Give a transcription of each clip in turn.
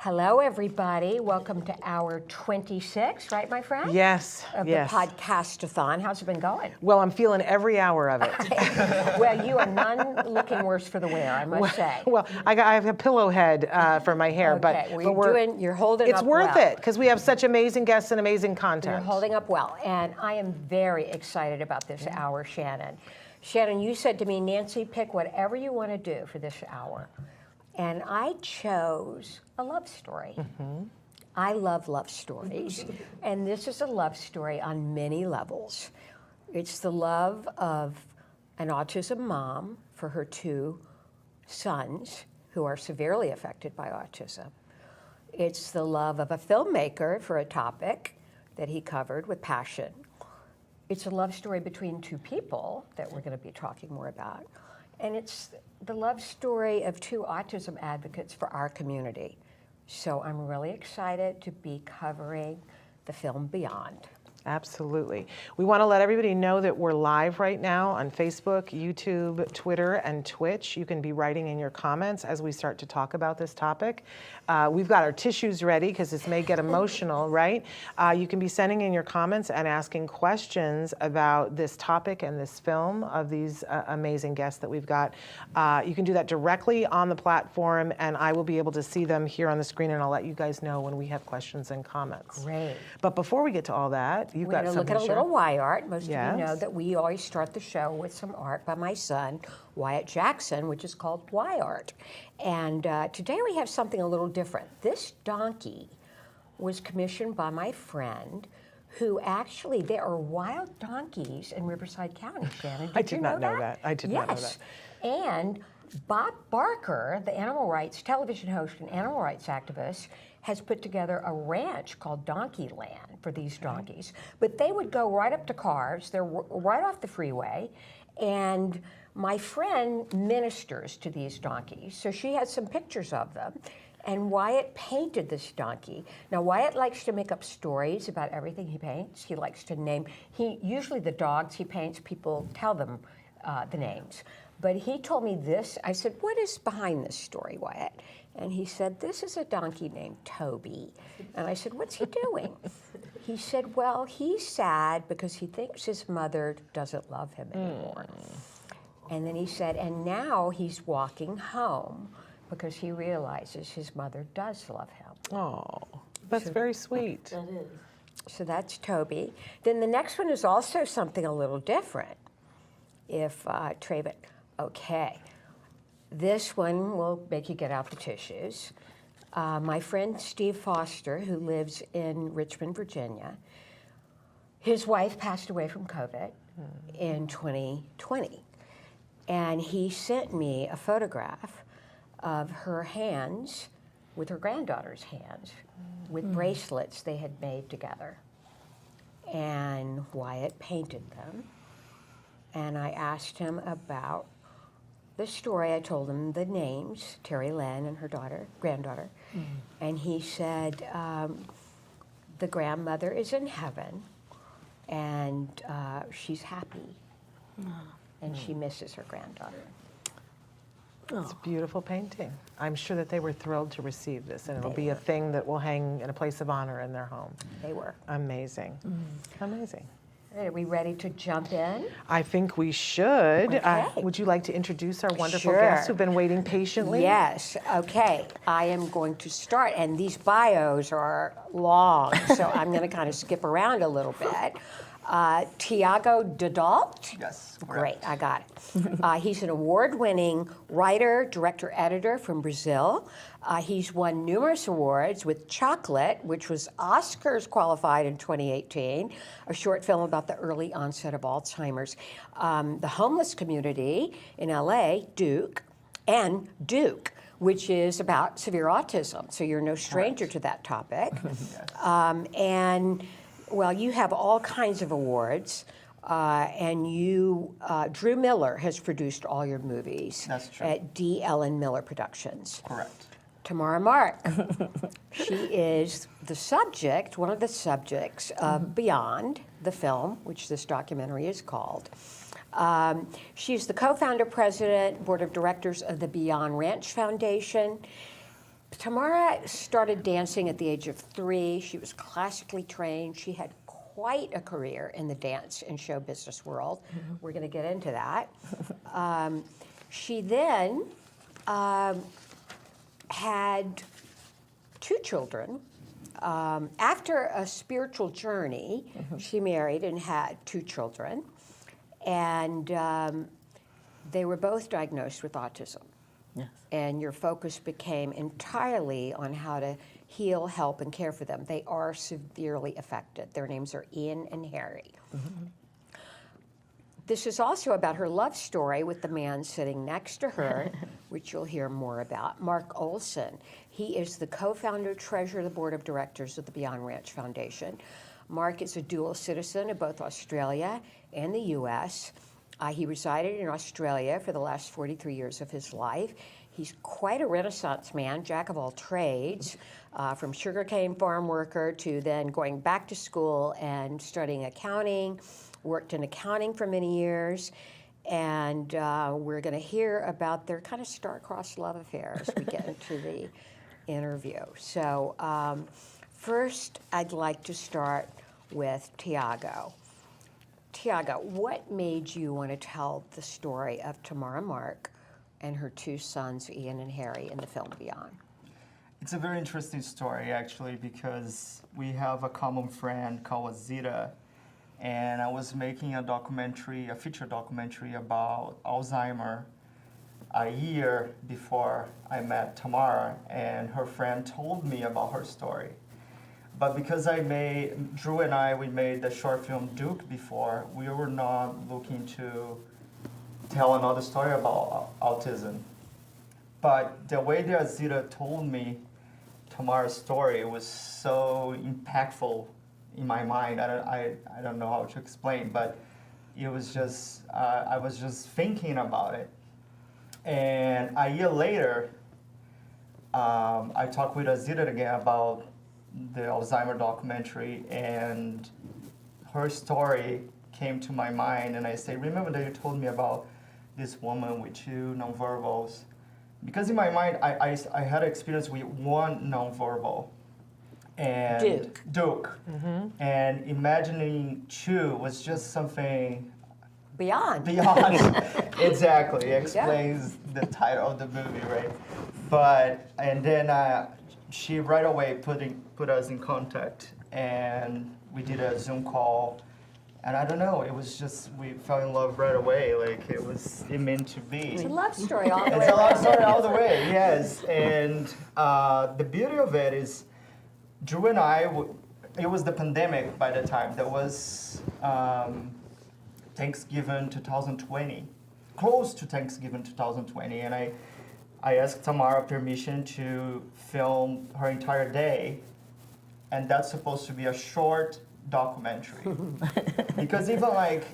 Hello, everybody. Welcome to hour 26, right, my friend? Yes, of yes. the Podcastathon. How's it been going? Well, I'm feeling every hour of it. Well, you are none looking worse for the wear, I must say. Well, I have a pillow head for my hair, Okay, but you're holding up well. It's worth it, because we have such amazing guests and amazing content. You're holding up well, and I am very excited about this hour, Shannon. Shannon, you said to me, Nancy, pick whatever you want to do for this hour. And I chose a love story. Mm-hmm. I love love stories. And this is a love story on many levels. It's the love of an autism mom for her two sons who are severely affected by autism. It's the love of a filmmaker for a topic that he covered with passion. It's a love story between two people that we're going to be talking more about. And it's the love story of two autism advocates for our community. So I'm really excited to be covering the film Beyond. Absolutely. We want to let everybody know that we're live right now on Facebook, YouTube, Twitter, and Twitch. You can be writing in your comments as we start to talk about this topic. We've got our tissues ready because this may get emotional, right? You can be sending in your comments and asking questions about this topic and this film of these amazing guests that we've got. You can do that directly on the platform, and I will be able to see them here on the screen, and I'll let you guys know when we have questions and comments. Great. But before we get to all that, you've got something to look at a little Wyart. Most Yes. of you know that we always start the show with some art by my son, Wyart-Jackson, which is called Wyart. And today we have something a little different. This donkey was commissioned by my friend, who actually, there are wild donkeys in Riverside County, Shannon. I did not know that. I did not know that. Yes. And Bob Barker, the animal rights television host and animal rights activist, has put together a ranch called Donkey Land for these donkeys. But they would go right up to cars. They're right off the freeway. And my friend ministers to these donkeys. So she has some pictures of them. And Wyart painted this donkey. Now, Wyart likes to make up stories about everything he paints. He likes to name, usually the dogs he paints, people tell them the names. But he told me this. I said, what is behind this story, Wyart? And he said, this is a donkey named Toby. And I said, what's he doing? He said, well, he's sad because he thinks his mother doesn't love him anymore. And then he said, and now he's walking home because he realizes his mother does love him. Oh, that's very sweet. That is. So that's Toby. Then the next one is also something a little different. If Traven, okay. This one will make you get out the tissues. My friend Steve Foster, who lives in Richmond, Virginia, his wife passed away from COVID in 2020. And he sent me a photograph of her hands with her granddaughter's hands with bracelets they had made together. And Wyart painted them. And I asked him about the story. I told him the names, Terry Lynn and her granddaughter. And he said, the grandmother is in heaven and she's happy and she misses her granddaughter. It's a beautiful painting. I'm sure that they were thrilled to receive this, and it'll be a thing that will hang in a place of honor in their home. They were. Amazing. Amazing. Are we ready to jump in? I think we should. Okay. Would you like to introduce our wonderful Sure. guests who've been waiting patiently? Yes. Okay. I am going to start, and these bios are long, so I'm going to kind of skip around a little bit. Thiago Dadalt? Yes. Great, I got it. He's an award-winning writer, director, editor from Brazil. He's won numerous awards with Chocolate, which was Oscars qualified in 2018, a short film about the early onset of Alzheimer's. The homeless community in LA, Duke, which is about severe autism. So you're no stranger to that topic. Yes. Well, you have all kinds of awards, and Drew Miller has produced all your movies. That's true. At D. Ellen Miller Productions. Correct. Tamara Mark. She is one of the subjects of Beyond, the film, which this documentary is called. She's the co-founder, president, board of directors of the Beyond Ranch Foundation. Tamara started dancing at the age of 3. She was classically trained. She had quite a career in the dance and show business world. We're going to get into that. She then had 2 children. After a spiritual journey, she married and had 2 children. And they were both diagnosed with autism. Yes. And your focus became entirely on how to heal, help, and care for them. They are severely affected. Their names are Ian and Harry. This is also about her love story with the man sitting next to her, which you'll hear more about, Marc Olsen. He is the co-founder, treasurer of the board of directors of the Beyond Ranch Foundation. Marc is a dual citizen of both Australia and the U.S. He resided in Australia for the last 43 years of his life. He's quite a Renaissance man, jack of all trades, from sugarcane farm worker to then going back to school and studying accounting, worked in accounting for many years, and we're going to hear about their kind of star-crossed love affair as we get into the interview. So first, I'd like to start with Thiago. Thiago, what made you want to tell the story of Tamara Mark and her 2 sons, Ian and Harry, in the film Beyond? It's a very interesting story, actually, because we have a common friend called Zita, and I was making a feature documentary about Alzheimer a year before I met Tamara, and her friend told me about her story. But because Drew and I, we made the short film Duke before, we were not looking to tell another story about autism. But the way that Zita told me Tamara's story was so impactful in my mind. I don't know how to explain, but it was just, I was just thinking about it. And a year later, I talked with Zita again about the Alzheimer documentary, and her story came to my mind, and I said, remember that you told me about this woman with 2 nonverbals? Because in my mind, I had an experience with 1 nonverbal. And Duke. And imagining 2 was just something Beyond. Exactly, explains the title of the movie, right? And then she right away put us in contact, and we did a Zoom call, and I don't know, it was just, we fell in love right away, like it meant to be. It's a love story all the way. It's a love story all the way, yes. And the beauty of it is, Drew and I, it was the pandemic by the time. There was Thanksgiving 2020, close to Thanksgiving 2020, and I asked Tamara permission to film her entire day, and that's supposed to be a short documentary. Because even like,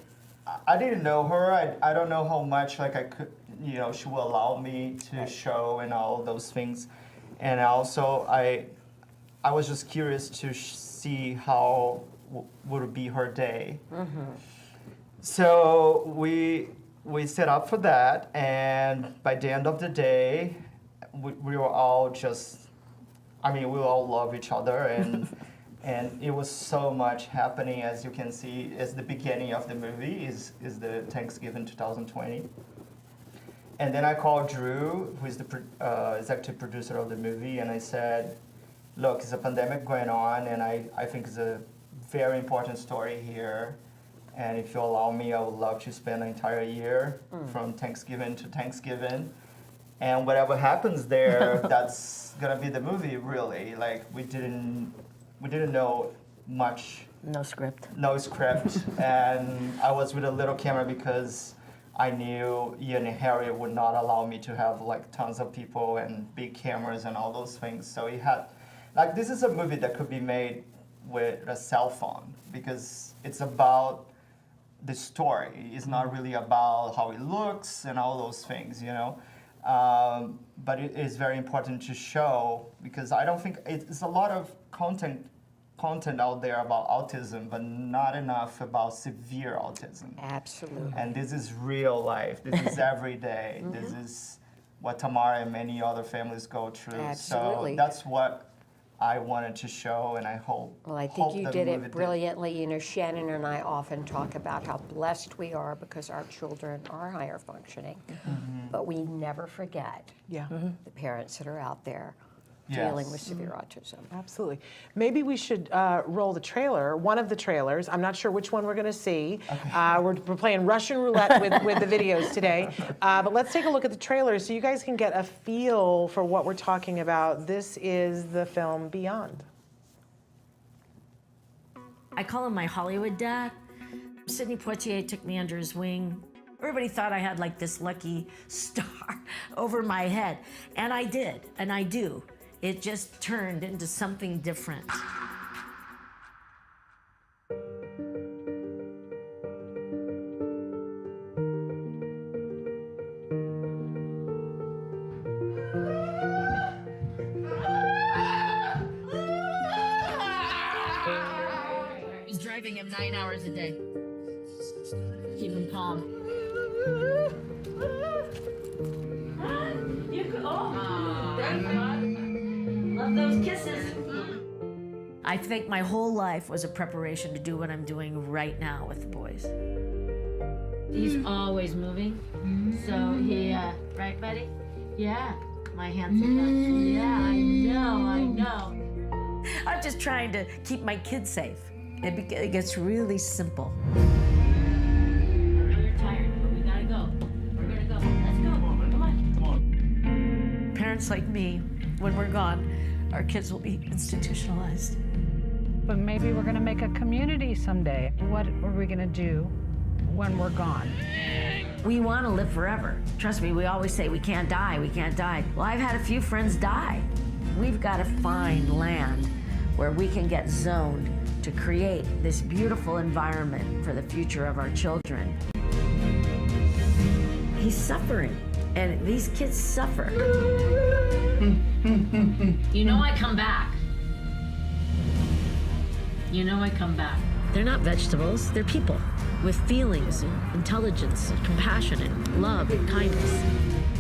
I didn't know her, I don't know how much like I could, she will allow me to show and all those things. And also, I was just curious to see how would be her day. So we set up for that, and by the end of the day, we were all just, we all love each other, and it was so much happening, as you can see, as the beginning of the movie is the Thanksgiving 2020. And then I called Drew, who is the executive producer of the movie, and I said, look, it's a pandemic going on, and I think it's a very important story here. And if you allow me, I would love to spend an entire year from Thanksgiving to Thanksgiving. And whatever happens there, that's gonna be the movie, really. Like, we didn't know much. No script. No script. And I was with a little camera because I knew Ian and Harry would not allow me to have like tons of people and big cameras and all those things. So he had, like, this is a movie that could be made with a cell phone because it's about the story. It's not really about how it looks and all those things, but it is very important to show because I don't think it's a lot of content out there about autism, but not enough about severe autism. Absolutely. And this is real life. This is every day. This is what Tamara and many other families go through. Absolutely. So that's what I wanted to show, and I hope. Well, I think hope you that did movie it brilliantly. You know, Shannon and I often talk about how blessed we are because our children are higher functioning, but we never forget Yeah. the parents that are out there Yes. dealing with severe autism. Absolutely. Maybe we should roll the trailer, one of the trailers. I'm not sure which one we're going to see. We're playing Russian roulette with the videos today. But let's take a look at the trailer so you guys can get a feel for what we're talking about. This is the film Beyond. I call him my Hollywood dad. Sidney Poitier took me under his wing. Everybody thought I had like this lucky star over my head. And I did, and I do. It just turned into something different. He's driving him 9 hours a day. Keep him calm. You could, love those kisses. I think my whole life was a preparation to do what I'm doing right now with the boys. He's always moving, so he, right, buddy? Yeah, my handsome buddy. Yeah, I know. I'm just trying to keep my kids safe. It gets really simple. I know you're tired, but we gotta go. We're gonna go. Let's go. Come on. Parents like me, when we're gone, our kids will be institutionalized. But maybe we're going to make a community someday. What are we going to do when we're gone? We want to live forever. Trust me, we always say we can't die, we can't die. Well, I've had a few friends die. We've got to find land where we can get zoned to create this beautiful environment for the future of our children. He's suffering, and these kids suffer. You know I come back. You know I come back. They're not vegetables, they're people with feelings and intelligence and compassion and love and kindness.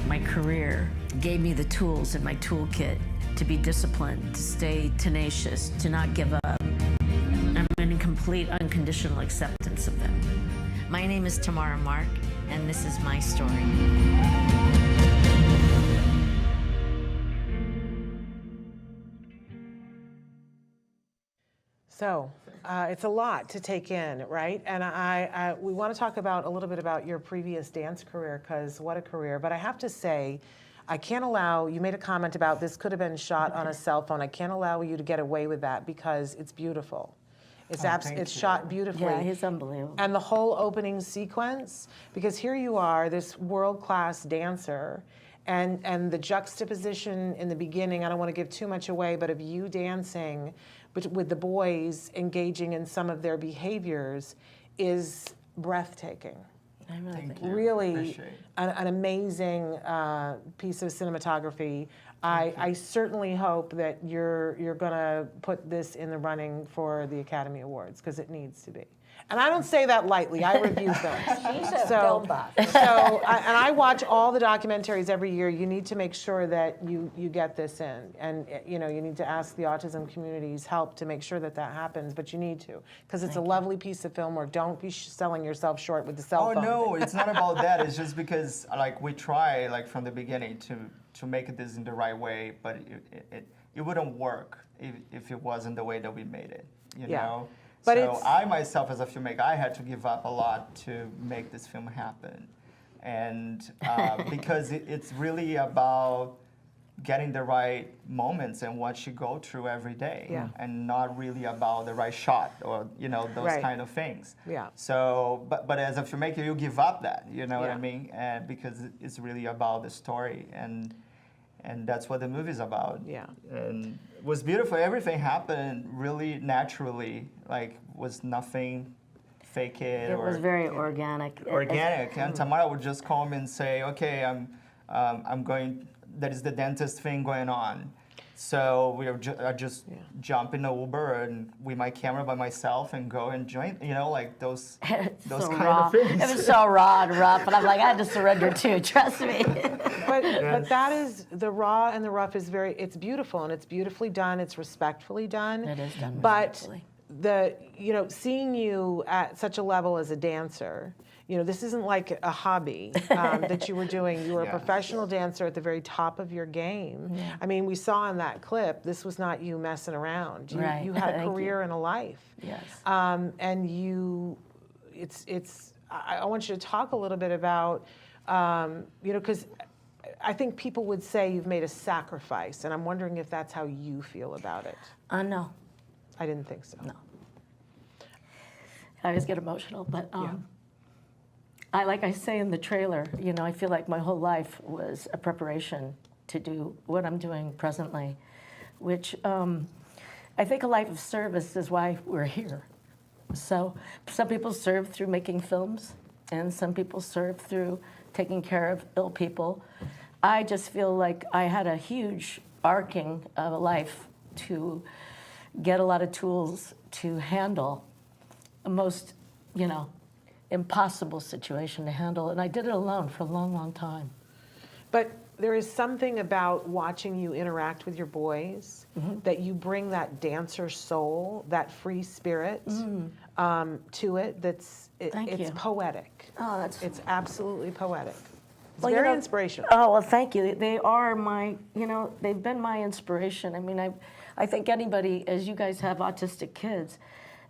My career gave me the tools in my toolkit to be disciplined, to stay tenacious, to not give up. I'm in complete unconditional acceptance of them. My name is Tamara Mark, and this is my story. So it's a lot to take in, right? And we want to talk about a little bit about your previous dance career, because what a career. But I have to say, I can't allow, you made a comment about this could have been shot on a cell phone. I can't allow you to get away with that because it's beautiful. It's shot beautifully. Yeah, he's unbelievable. And the whole opening sequence, because here you are, this world-class dancer, and the juxtaposition in the beginning, I don't want to give too much away, but of you dancing with the boys engaging in some of their behaviors is breathtaking. I really Thank think you. Really Appreciate. an amazing piece of cinematography. I certainly hope that you're going to put this in the running for the Academy Awards, because it needs to be. And I don't say that lightly. I review films. She's a film buff. And I watch all the documentaries every year. You need to make sure that you get this in, and you need to ask the autism community's help to make sure that happens. But you need to, because it's a lovely piece of film work. Don't be selling yourself short with the cell phone. Oh no, it's not about that. It's just because we try from the beginning to make this in the right way, but it wouldn't work if it wasn't the way that we made it. You know. But so I myself, as a filmmaker, I had to give up a lot to make this film happen, and because it's really about getting the right moments and what you go through every day, and not really about the right shot or those kind of things. Yeah. So, but as a filmmaker, you give up that. You know what I mean? And because it's really about the story and that's what the movie's about. Yeah. And it was beautiful. Everything happened really naturally. Was nothing fake it. it was very organic. Organic. And Tamara would just call me and say, "Okay, I'm going. That is the dentist thing going on." So I just jump in the Uber and with my camera by myself and go and join, like those So kind raw. of things. It was so raw and rough, and I'm like, I had to surrender too. Trust me. But that is, the raw and the rough is it's beautiful, and it's beautifully done, it's respectfully done. It is done But respectfully. seeing you at such a level as a dancer, this isn't like a hobby that you were doing. You were a professional dancer at the very top of your game. Yeah. I mean, we saw in that clip, this was not you messing around. Right. You had a Thank career and a life. Yes. And I want you to talk a little bit about, because I think people would say you've made a sacrifice, and I'm wondering if that's how you feel about it. No. I didn't think so. No. I always get emotional, but like I say in the trailer, I feel like my whole life was a preparation to do what I'm doing presently, which I think a life of service is why we're here. So some people serve through making films, and some people serve through taking care of ill people. I just feel like I had a huge arcing of a life to get a lot of tools to handle a most, impossible situation to handle. And I did it alone for a long, long time. But there is something about watching you interact with your boys that you bring that dancer soul, that free spirit to it. It's you. poetic. Oh, it's absolutely poetic. It's Well, very inspirational. Oh, well, thank you. They are my, they've been my inspiration. I mean, I think anybody, as you guys have autistic kids,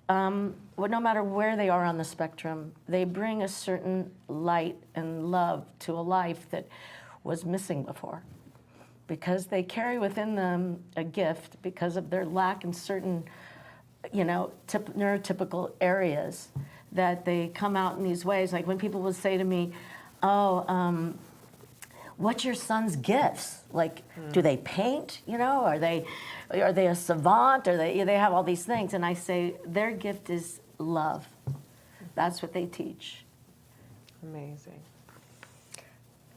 no matter where they are on the spectrum, they bring a certain light and love to a life that was missing before, because they carry within them a gift because of their lack in certain, neurotypical areas, that they come out in these ways. Like when people would say to me, what's your son's gifts? Like, do they paint? Are they a savant? Or they have all these things? And I say their gift is love. That's what they teach. Amazing.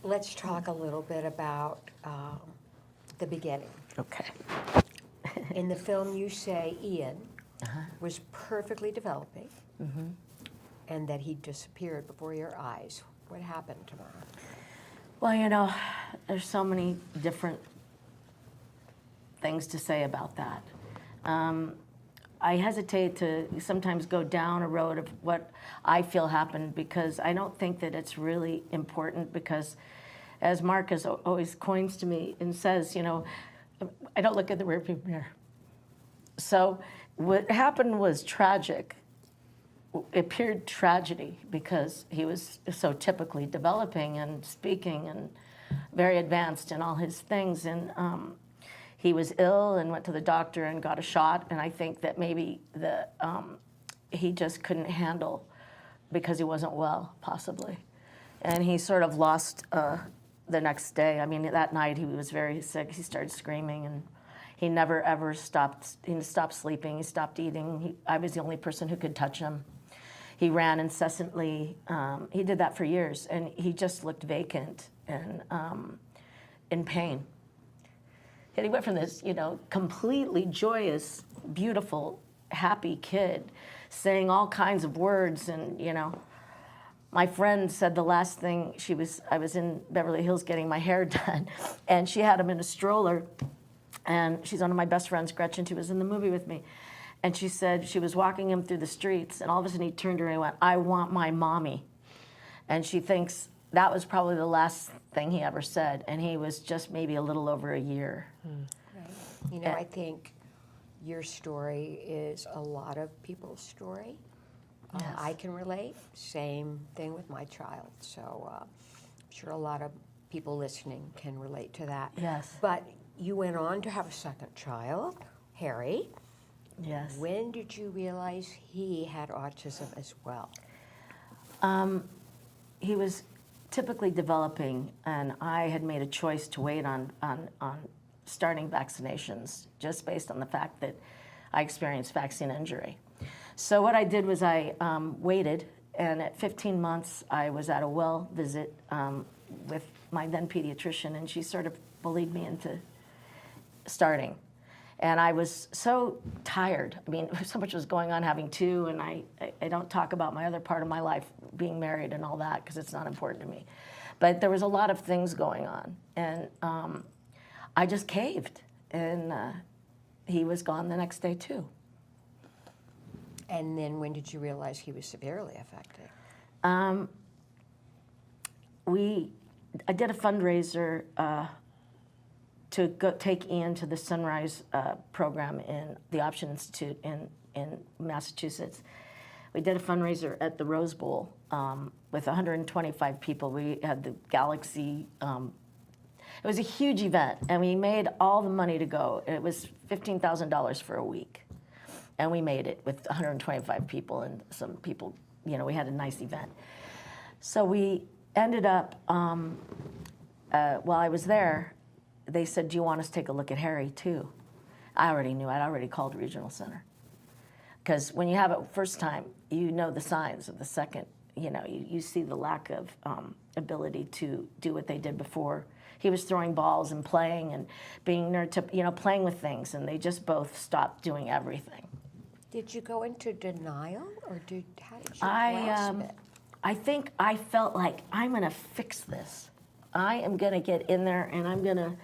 Let's talk a little bit about the beginning. Okay. In the film, you say Ian was perfectly developing and that he disappeared before your eyes. What happened, Tamara? Well, there's so many different things to say about that. I hesitate to sometimes go down a road of what I feel happened, because I don't think that it's really important, because as Marc always coins to me and says, I don't look at the rearview mirror. So what happened was tragic. It appeared tragedy because he was so typically developing and speaking and very advanced in all his things. And he was ill and went to the doctor and got a shot. And I think that maybe he just couldn't handle, because he wasn't well, possibly. And he sort of lost the next day. I mean, that night he was very sick. He started screaming, and he never ever stopped. He stopped sleeping. He stopped eating. I was the only person who could touch him. He ran incessantly. He did that for years, and he just looked vacant and in pain. And he went from this, completely joyous, beautiful, happy kid, saying all kinds of words, and my friend said the last thing I was in Beverly Hills getting my hair done, and she had him in a stroller, and she's one of my best friends, Gretchen, who was in the movie with me. And she said she was walking him through the streets, and all of a sudden he turned to her and he went, "I want my mommy." And she thinks that was probably the last thing he ever said, and he was just maybe a little over a year. Right. I think your story is a lot of people's story. Yes. I can relate. Same thing with my child. So I'm sure a lot of people listening can relate to that. Yes. But you went on to have a second child, Harry. Yes. When did you realize he had autism as well? He was typically developing, and I had made a choice to wait on starting vaccinations, just based on the fact that I experienced vaccine injury. So what I did was I waited, and at 15 months I was at a well visit with my then pediatrician, and she sort of bullied me into starting. And I was so tired. I mean, so much was going on having two, and I don't talk about my other part of my life, being married and all that, because it's not important to me. But there was a lot of things going on, and I just caved, and he was gone the next day too. And then when did you realize he was severely affected? I did a fundraiser to go take Ian to the Sunrise program in the Option Institute in Massachusetts. We did a fundraiser at the Rose Bowl with 125 people. We had the Galaxy. It was a huge event, and we made all the money to go. It was $15,000 for a week, and we made it with 125 people and some people. You know, we had a nice event. So we ended up, while I was there, they said, do you want us to take a look at Harry too? I already knew. I'd already called Regional Center. Because when you have it first time, you know the signs of the second. You know, you see the lack of ability to do what they did before. He was throwing balls and playing and being playing with things, and they just both stopped doing everything. Did you go into denial, or how did you grasp it? I think I felt like, I'm gonna fix this. I am gonna get in there, and I'm gonna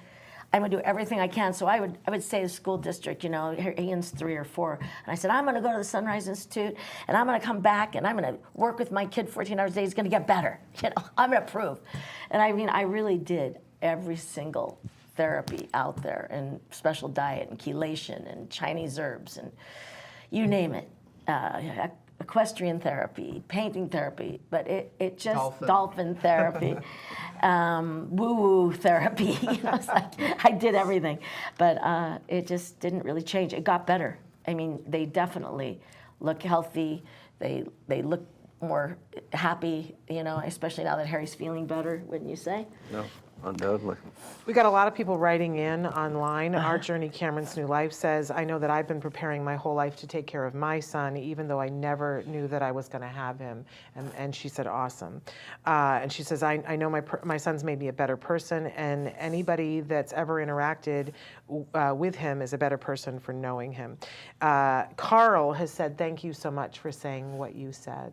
do everything I can. So I would say to the school district, you know, Ian's 3 or 4, and I said, I'm gonna go to the Sunrise Institute, and I'm gonna come back, and I'm gonna work with my kid 14 hours a day. He's gonna get better. You know, I'm gonna prove. And I mean, I really did every single therapy out there, and special diet, and chelation, and Chinese herbs, and you name it. Equestrian therapy, painting therapy, but it just dolphin therapy, woo-woo therapy. You know, it's like I did everything, but it just didn't really change. It got better. I mean, they definitely look healthy. They look more happy. You know, especially now that Harry's feeling better. Wouldn't you say? No, undoubtedly. We got a lot of people writing in online. Our Journey, Cameron's New Life says, I know that I've been preparing my whole life to take care of my son, even though I never knew that I was going to have him. And she said, awesome. And she says, I know my son's made me a better person, and anybody that's ever interacted with him is a better person for knowing him. Carl has said, thank you so much for saying what you said.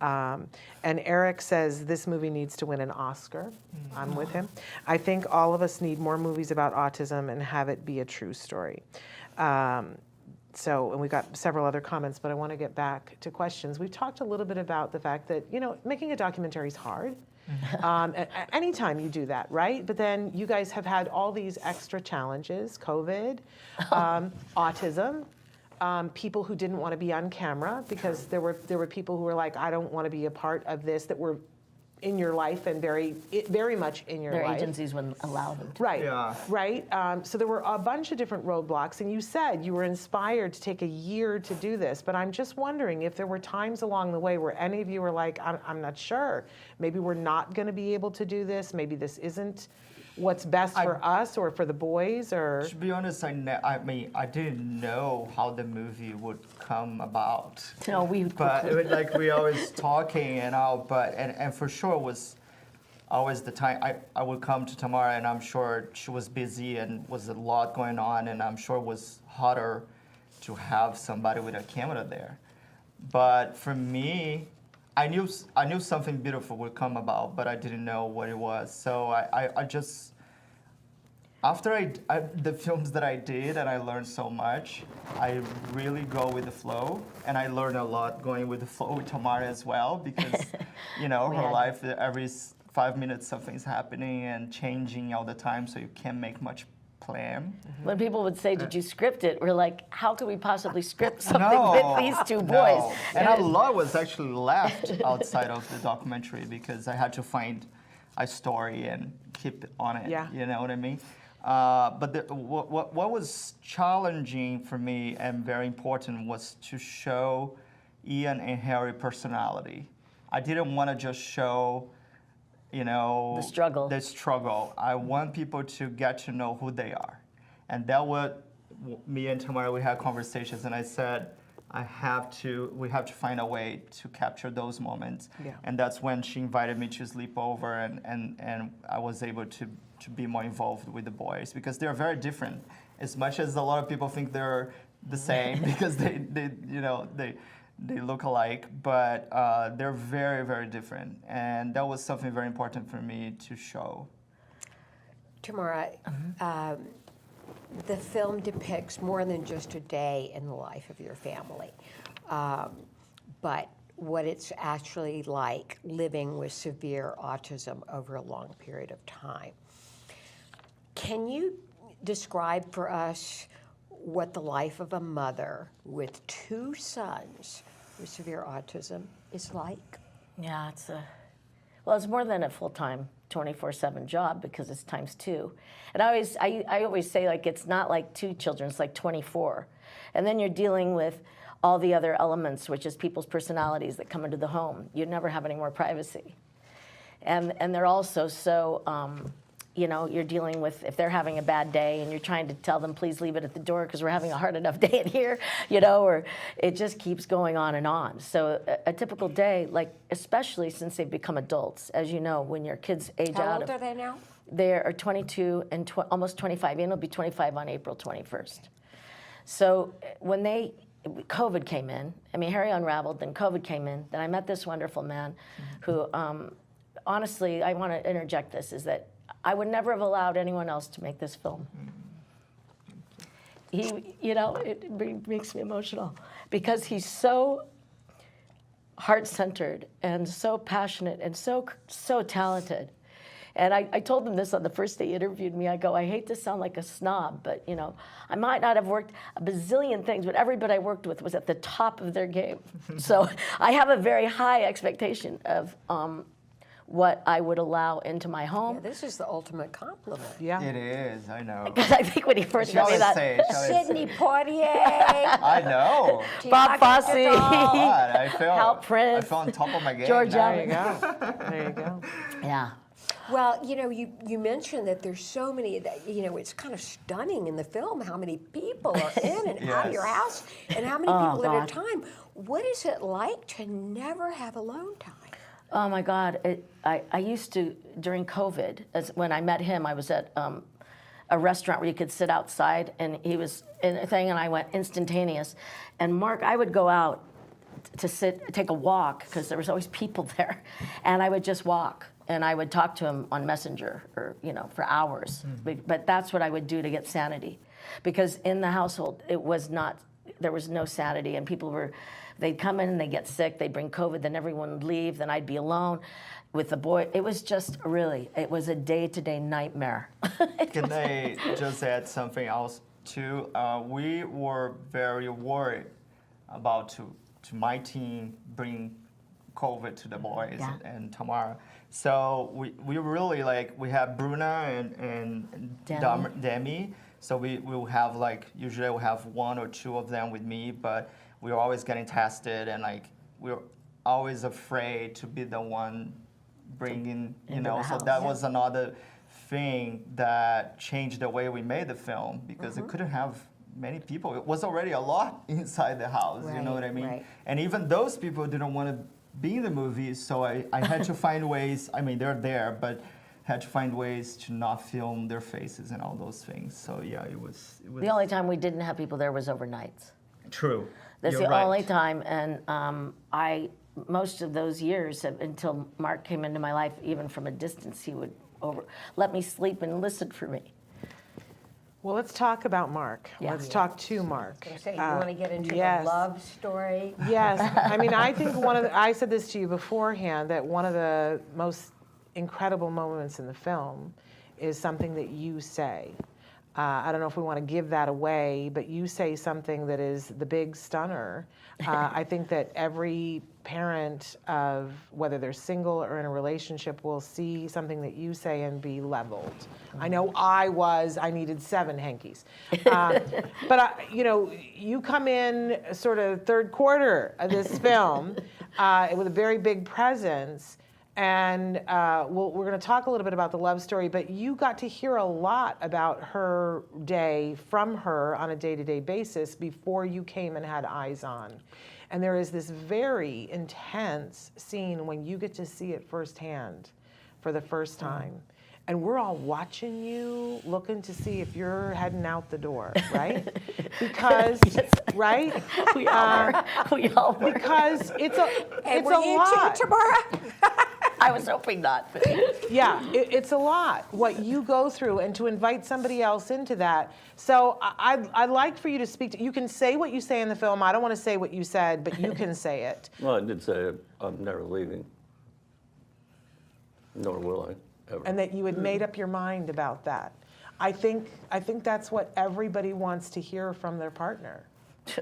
And Eric says this movie needs to win an Oscar. I'm with him. I think all of us need more movies about autism and have it be a true story. And we got several other comments, but I want to get back to questions. We've talked a little bit about the fact that, you know, making a documentary is hard. Anytime you do that, right? But then you guys have had all these extra challenges, COVID, autism, people who didn't want to be on camera because there were people who were like, I don't want to be a part of this, that were in your life and very much in your life. Their agencies wouldn't allow them to. Right, Yeah. right. So there were a bunch of different roadblocks, and you said you were inspired to take a year to do this, but I'm just wondering if there were times along the way where any of you were like, I'm not sure. Maybe we're not going to be able to do this. Maybe this isn't what's best for us or for the boys, or? To be honest, I didn't know how the movie would come about. No, But it was like we always talking and all, and for sure it was always the time I would come to Tamara, and I'm sure she was busy and was a lot going on, and I'm sure it was harder to have somebody with a camera there. But for me, I knew something beautiful would come about, but I didn't know what it was. So I just, after the films that I did, and I learned so much, I really go with the flow, and I learned a lot going with the flow with Tamara as well, because you know, her life, every 5 minutes something's happening and changing all the time, so you can't make much plan. When people would say, did you script it? We're like, how could we possibly script something with these two boys? No. And a lot was actually left outside of the documentary because I had to find a story and keep it on it. Yeah. You know what I mean? But what was challenging for me and very important was to show Ian and Harry personality. I didn't want to just show, you know, the struggle. I want people to get to know who they are. And that what me and Tamara, we had conversations, and I said, we have to find a way to capture those moments. Yeah. And that's when she invited me to sleep over, and I was able to be more involved with the boys, because they're very different. As much as a lot of people think they're the same because they look alike, but they're very, very different. And that was something very important for me to show. Tamara, the film depicts more than just a day in the life of your family, but what it's actually like living with severe autism over a long period of time. Can you describe for us what the life of a mother with 2 sons with severe autism is like? Yeah, it's more than a full-time 24/7 job, because it's ×2. And I always say, like, it's not like 2 children, it's like 24. And then you're dealing with all the other elements, which is people's personalities that come into the home. You never have any more privacy. And they're also so, you're dealing with, if they're having a bad day and you're trying to tell them, please leave it at the door because we're having a hard enough day in here, or it just keeps going on and on. So a typical day, like, especially since they've become adults, as you know, when your kids age How out old are they now? They are 22 and almost 25. Ian will be 25 on April 21st. So when COVID came in, Harry unraveled, then COVID came in, then I met this wonderful man who, honestly, I want to interject this, is that I would never have allowed anyone else to make this film. It makes me emotional because he's so heart-centered and so passionate and so talented. And I told him this on the first day he interviewed me. I go, I hate to sound like a snob, but I might not have worked a bazillion things, but everybody I worked with was at the top of their game. So I have a very high expectation of what I would allow into my home. Yeah, this is the ultimate compliment. Yeah. It is, I know. Because I think when he first Shall told me I that, say? Sidney Poitier. I know. Bob Fosse, God, I Hal Prince, I feel on top of my game. George now. There you go. There you go. yeah. Well, you mentioned that there's so many that, it's kind of stunning in the film how many people are in and out of your house and how many people at a time. What is it like to never have alone time? Oh my God! I used to, during COVID, when I met him, I was at a restaurant where you could sit outside, and he was in a thing, and I went instantaneous. And Marc, I would go out to take a walk because there was always people there, and I would just walk, and I would talk to him on Messenger, or for hours. But that's what I would do to get sanity, because in the household there was no sanity, and people they'd come in and they'd get sick, they'd bring COVID, then everyone would leave, then I'd be alone with the boy. It was just it was a day-to-day nightmare. Can I just add something else too? We were very worried about to my team bring COVID to the boys and Tamara. So we really we have Bruna and Demi. So we will have usually we'll have 1 or 2 of them with me, but we were always getting tested, and we were always afraid to be the one bringing, so that was another thing that changed the way we made the film, because it couldn't have many people. It was already a lot inside the house, you know what I mean? Right. And even those people didn't want to be in the movie, so I had to find ways, they're there, but had to find ways to not film their faces and all those things. So yeah, it was The only time we didn't have people there was overnights. True. That's You're the right. only time, and most of those years, until Marc came into my life, even from a distance, he would let me sleep and listen for me. Well, let's talk about Marc. Yeah. Let's talk to Marc. You want to get into yes. the love story? Yes. I think I said this to you beforehand, that one of the most incredible moments in the film is something that you say. I don't know if we want to give that away, but you say something that is the big stunner. I think that every parent of, whether they're single or in a relationship, will see something that you say and be leveled. I know I needed 7 hankies. But you come in sort of third quarter of this film with a very big presence, And we're going to talk a little bit about the love story, but you got to hear a lot about her day from her on a day-to-day basis before you came and had eyes on. And there is this very intense scene when you get to see it firsthand for the first time. And we're all watching you, looking to see if you're heading out the door, right? Because, right? We all were. Because it's a Were you lot. too, Tamara? I was hoping not. But. Yeah, it's a lot, what you go through, and to invite somebody else into that. So I'd like for you to speak to, you can say what you say in the film. I don't want to say what you said, but you can say it. Well, I did say I'm never leaving, nor will I. Ever. And that you had made up your mind about that. I think that's what everybody wants to hear from their partner,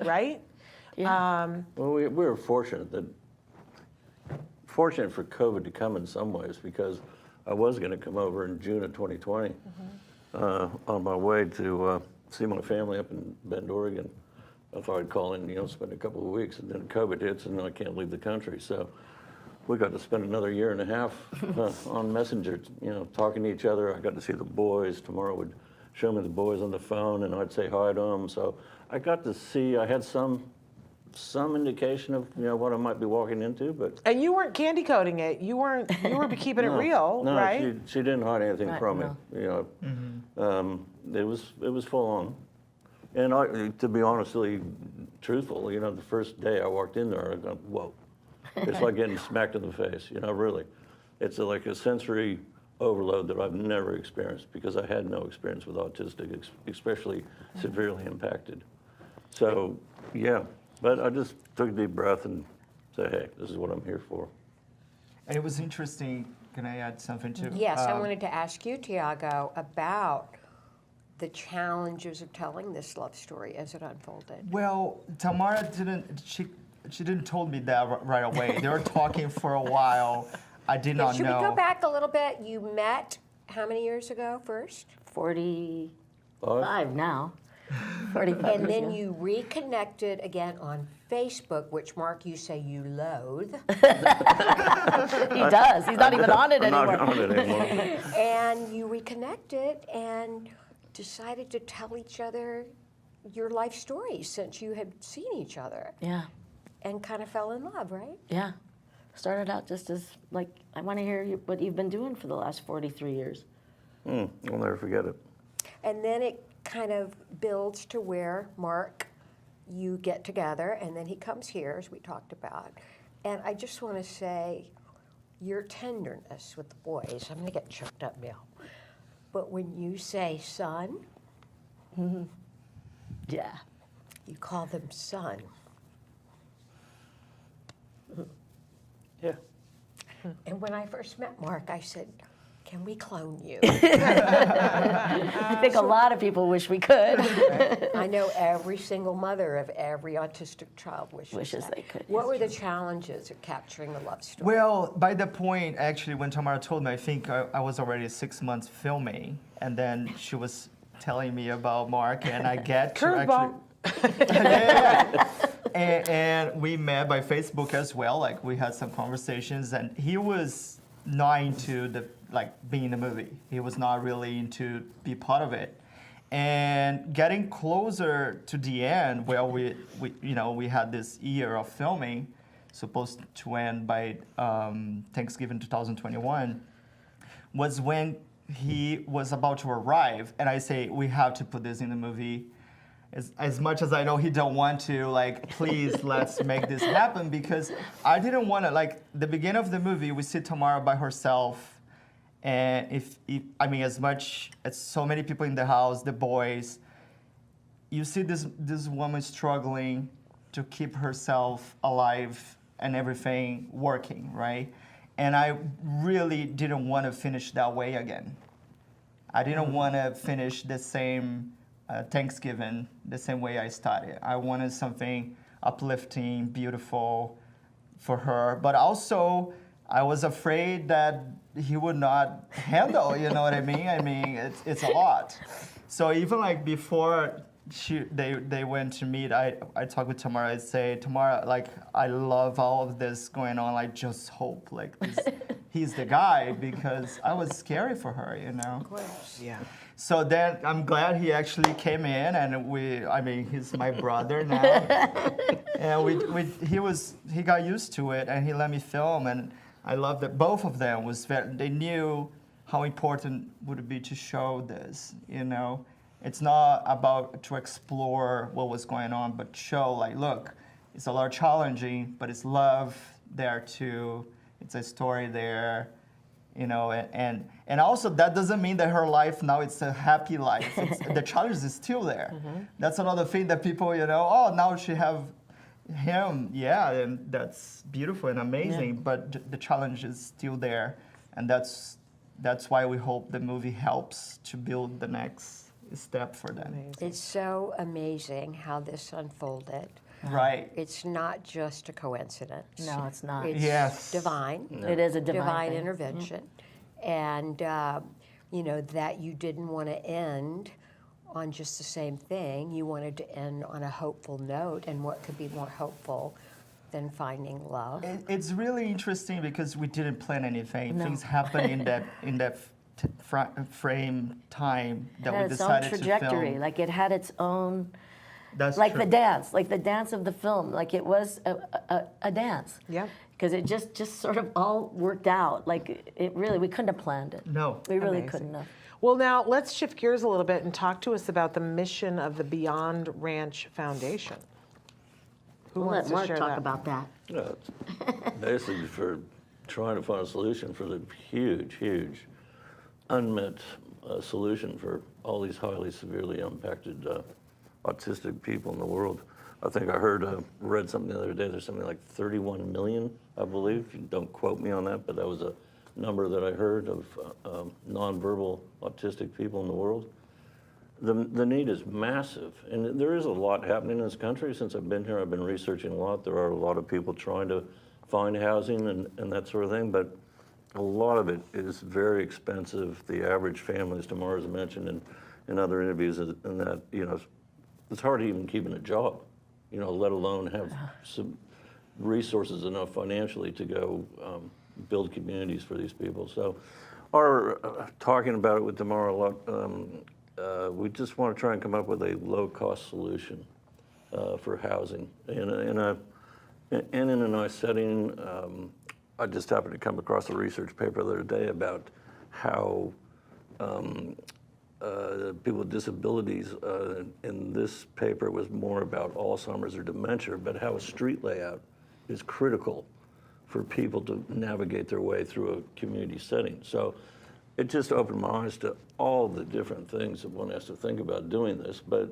right? Yeah. Well, we were fortunate for COVID to come in some ways, because I was going to come over in June of 2020 on my way to see my family up in Bend, Oregon. I thought I'd call in, spend a couple of weeks, and then COVID hits, and I can't leave the country. So we got to spend another year and a half on Messenger, talking to each other. I got to see the boys. Tamara would show me the boys on the phone, and I'd say hi to them. So I got to see, I had some indication of what I might be walking into, but And you weren't candy coating it. You were keeping it real, no, right? she didn't hide anything Right, from me. It was full on. And to be honestly truthful, the first day I walked in there, I got, whoa. It's like getting smacked in the face, really. It's like a sensory overload that I've never experienced, because I had no experience with autistic, especially severely impacted. So, yeah, but I just took a deep breath and said, hey, this is what I'm here for. And it was interesting. Can I add something too? Yes, I wanted to ask you, Thiago, about the challenges of telling this love story as it unfolded. Well, Tamara she didn't told me that right away. They were talking for a while. I did not Should know. we go back a little bit? You met how many years ago first? 45 now. 45 And years then ago. you reconnected again on Facebook, which, Mark, you say you loathe. He does. He's not even on it I'm anymore. not on it anymore. And you reconnected and decided to tell each other your life stories since you had seen each other. Yeah. And kind of fell in love, right? Yeah. Started out just as, I want to hear what you've been doing for the last 43 years. I'll never forget it. And then it kind of builds to where, Mark, you get together, and then he comes here, as we talked about. And I just want to say, your tenderness with the boys, I'm going to get choked up now. But when you say son, Yeah. you call them son. Yeah. And when I first met Mark, I said, can we clone you? I think a lot of people wish we could. I know every single mother of every autistic child Wishes that. they could. What were the challenges of capturing the love story? Well, by the point, actually, when Tamara told me, I think I was already 6 months filming, and then she was telling me about Mark, and I get to Curveball. and we met by Facebook as well. Like, we had some conversations, and he was not into being in the movie. He was not really into be part of it. And getting closer to the end, where we had this year of filming, supposed to end by Thanksgiving 2021, was when he was about to arrive, and I say, we have to put this in the movie. As much as I know he don't want to, please, let's make this happen, because I didn't want to, the beginning of the movie, we see Tamara by herself, and as much as so many people in the house, the boys, you see this woman struggling to keep herself alive and everything working, right? And I really didn't want to finish that way again. I didn't want to finish the same Thanksgiving the same way I started. I wanted something uplifting, beautiful for her, but also I was afraid that he would not handle, you know what I mean? I mean, it's a lot. So even before they went to meet. I talked with Tamara. I say, Tamara, like, I love all of this going on. I just hope like he's the guy, because I was scary for her, you know. Of course. Yeah. So then I'm glad he actually came in, and I mean, he's my brother now. And he got used to it, and he let me film, and I love that both of them they knew how important would it be to show this, you know. It's not about to explore what was going on, but show, like, look, it's a lot challenging, but it's love there too. It's a story there, you know, and also that doesn't mean that her life now it's a happy life. The challenge is still there. Mm-hmm. That's another thing that people, you know, oh, now she have him, yeah, and that's beautiful and amazing, but the challenge is still there, and that's why we hope the movie helps to build the next step for them. Amazing. It's so amazing how this unfolded. Right. It's not just a coincidence. No, it's not. It's Yes. divine. It is a divine thing. intervention. And, you know, that you didn't want to end on just the same thing. You wanted to end on a hopeful note, and what could be more hopeful than finding love? It's really interesting because we didn't plan anything. Things happened in that frame time that It had we its own decided to trajectory. film. Like it had its own, That's like true. the dance of the film. Like it was a dance. Yeah. Because it just sort of all worked out. Like it really, we couldn't have planned it. No. We really Amazing. couldn't have. Well, now let's shift gears a little bit and talk to us about the mission of the Beyond Ranch Foundation. Who We'll wants let to Mark share talk that? about that. Yeah, it's basically for trying to find a solution for the huge unmet solution for all these highly severely impacted autistic people in the world. I think I read something the other day, there's something like 31 million, I believe. You don't quote me on that, but that was a number that I heard of nonverbal autistic people in the world. The need is massive, and there is a lot happening in this country. Since I've been here, I've been researching a lot. There are a lot of people trying to find housing and that sort of thing, but a lot of it is very expensive. The average family, as Tamara's mentioned in other interviews, and that, you know, it's hard even keeping a job, you know, let alone have some resources enough financially to go build communities for these people. So our talking about it with Tamara a lot, we just want to try and come up with a low-cost solution for housing in a nice setting. I just happened to come across a research paper the other day about how people with disabilities, in this paper was more about Alzheimer's or dementia, but how a street layout is critical for people to navigate their way through a community setting. So it just opened my eyes to all the different things that one has to think about doing this. But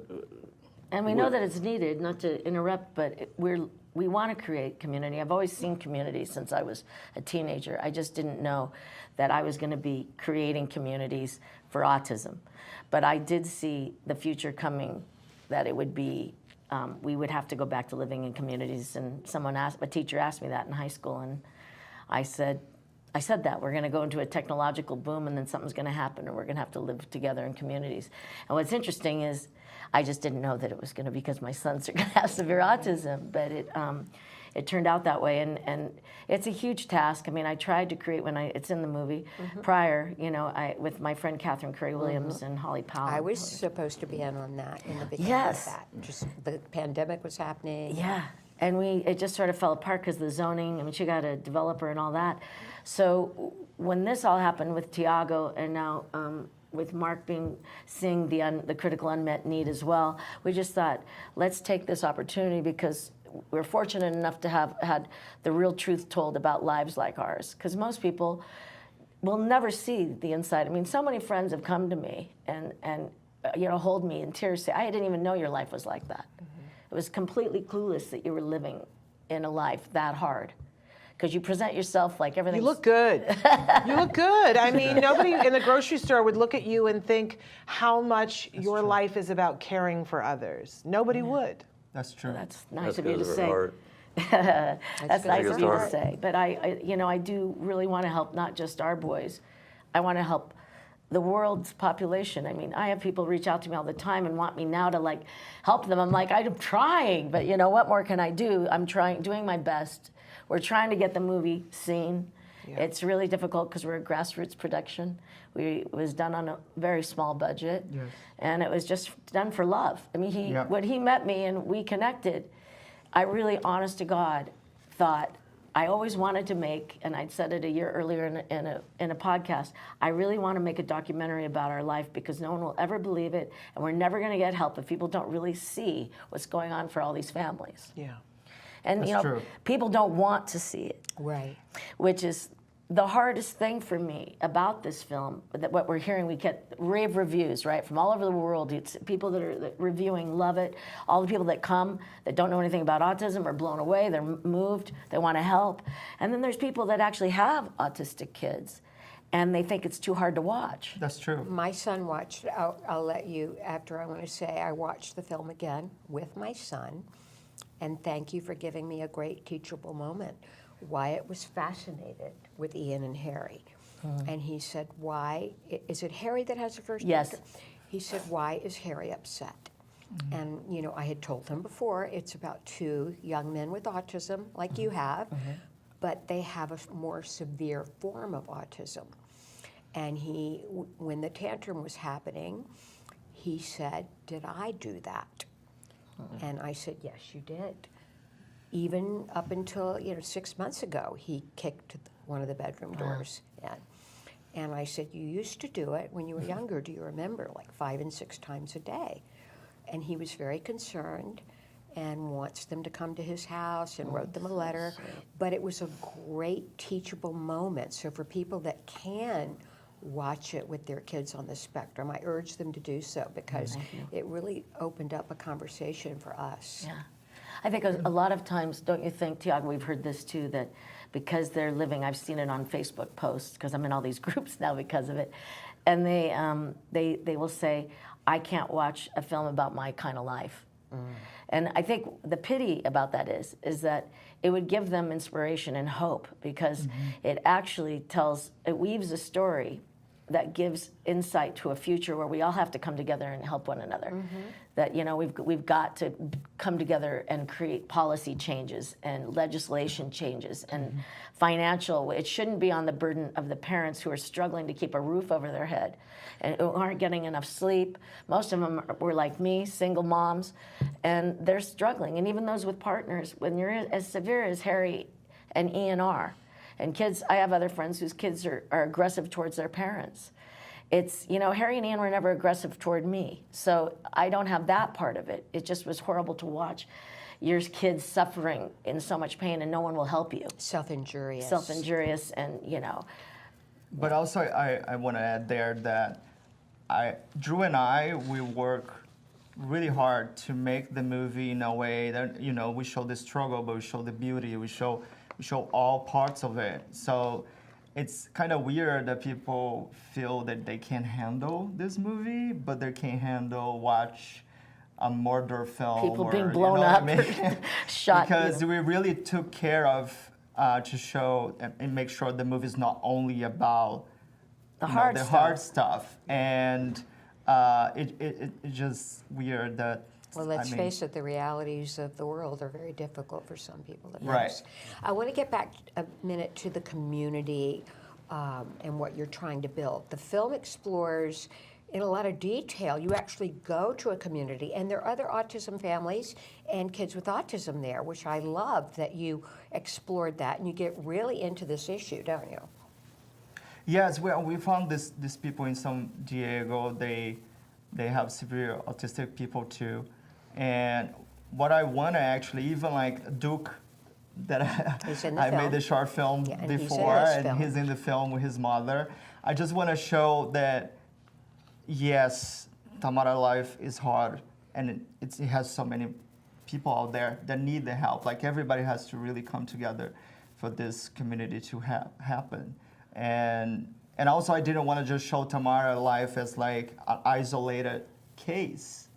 And we know that it's needed, not to interrupt, but we want to create community. I've always seen community since I was a teenager. I just didn't know that I was going to be creating communities for autism. But I did see the future coming, that it would be, we would have to go back to living in communities. And a teacher asked me that in high school, and I said that we're going to go into a technological boom, and then something's going to happen, and we're going to have to live together in communities. And what's interesting is, I just didn't know that it was going to be because my sons are going to have severe autism, but it turned out that way, and it's a huge task. I mean, I tried to create it's in the movie prior, you know, with my friend Catherine Curry Williams and Holly Powell. I was supposed to be in on that in the beginning Yes. of that. Just the pandemic was happening. Yeah, and it just sort of fell apart because the zoning. I mean, she got a developer and all that. So when this all happened with Thiago, and now with Marc seeing the critical unmet need as well, we just thought, let's take this opportunity, because we're fortunate enough to have had the real truth told about lives like ours. Because most people will never see the inside. I mean, so many friends have come to me and you know, hold me in tears, say, I didn't even know your life was like that. It was completely clueless that you were living in a life that hard. Because you present yourself like everything. You look good. You look good. I mean, nobody in the grocery store would look at you and think how much your life is about caring for others. Nobody would. That's true. That's nice that's of you to because of say. her heart. That's nice of you to Heart. say. But I do really want to help not just our boys. I want to help the world's population. I mean, I have people reach out to me all the time and want me now to like help them. I'm like, I'm trying, but you know, what more can I do? I'm doing my best. We're trying to get the movie seen. Yeah. It's really difficult because we're a grassroots production. It was done on a very small budget, yes. And it was just done for love. I mean, when he met me and we connected, I really, honest to God, thought, I always wanted to make, and I'd said it a year earlier in a podcast, I really want to make a documentary about our life because no one will ever believe it, and we're never going to get help if people don't really see what's going on for all these families. Yeah. And That's you know, true. people don't want to see it. Right. Which is the hardest thing for me about this film, that what we're hearing, we get rave reviews, right, from all over the world. It's people that are reviewing love it. All the people that come that don't know anything about autism are blown away. They're moved. They want to help. And then there's people that actually have autistic kids, and they think it's too hard to watch. That's true. My son watched, I'll let you, after I want to say, I watched the film again with my son, and thank you for giving me a great teachable moment. Wyart was fascinated with Ian and Harry. And he said, why, is it Harry that has the first Yes. character? He said, why is Harry upset? And, you know, I had told him before, it's about two young men with autism, like you have, but they have a more severe form of autism. And he, when the tantrum was happening, he said, did I do that? And I said, yes, you did. Even up until, 6 months ago, he kicked one of the bedroom doors in. And I said, you used to do it when you were younger, do you remember, like 5 and 6 times a day? And he was very concerned and wants them to come to his house and wrote them a letter. But it was a great teachable moment. So for people that can watch it with their kids on the spectrum, I urge them to do so because it really opened up a conversation for us. Yeah. I think a lot of times, don't you think, Thiago, we've heard this too, that because they're living, I've seen it on Facebook posts, because I'm in all these groups now because of it, and they will say, I can't watch a film about my kind of life. And I think the pity about that is that it would give them inspiration and hope, because it actually it weaves a story that gives insight to a future where we all have to come together and help one another. That, we've got to come together and create policy changes and legislation changes and financial. It shouldn't be on the burden of the parents who are struggling to keep a roof over their head and who aren't getting enough sleep. Most of them were like me, single moms, and they're struggling. And even those with partners, when you're as severe as Harry and Ian are, and kids, I have other friends whose kids are aggressive towards their parents. It's, Harry and Ian were never aggressive toward me, so I don't have that part of it. It just was horrible to watch your kids suffering in so much pain and no one will help you. Self-injurious. Self-injurious and, But also, I want to add there that Drew and I, we work really hard to make the movie in a way that, we show the struggle, but we show the beauty, we show all parts of it. So it's kind of weird that people feel that they can't handle this movie, but they can't watch a murder film. People being blown up, shot. Because we really took care of to show and make sure the movie is not only about the hard stuff. And it's just weird that. Well, let's face it, the realities of the world are very difficult for some people to face. Right. I want to get back a minute to the community and what you're trying to build. The film explores in a lot of detail. You actually go to a community, and there are other autism families and kids with autism there, which I love that you explored that, and you get really into this issue, don't you? Yes, well, we found these people in San Diego. They have severe autistic people too. And what I want to actually, even like Duke, that I made the short film before, and he's in the film with his mother. I just want to show that, yes, Tamara's life is hard, and it has so many people out there that need the help. Like, everybody has to really come together for this community to happen. And also, I didn't want to just show Tamara's life as like an isolated case.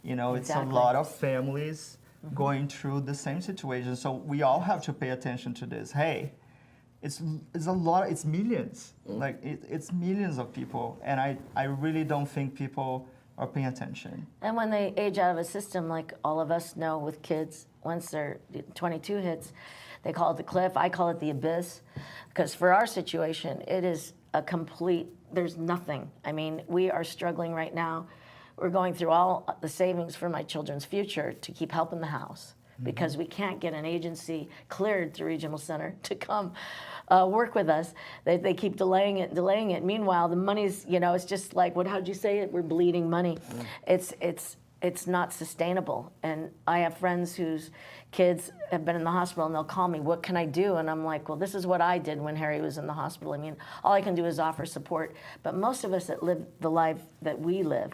It's a lot of families going through the same situation. So we all have to pay attention to this. Hey, it's a lot. It's millions. Like it's millions of people, and I really don't think people are paying attention. And when they age out of a system, like all of us know with kids, once they're 22 hits, they call it the cliff. I call it the abyss, because for our situation, it is a complete. There's nothing. I mean, we are struggling right now. We're going through all the savings for my children's future to keep helping the house, because we can't get an agency cleared through Regional Center to come work with us. They keep delaying it. Meanwhile, the money's, it's just like, how'd you say it? We're bleeding money. It's not sustainable. And I have friends whose kids have been in the hospital, and they'll call me, what can I do? And I'm like, well, this is what I did when Harry was in the hospital. I mean, all I can do is offer support. But most of us that live the life that we live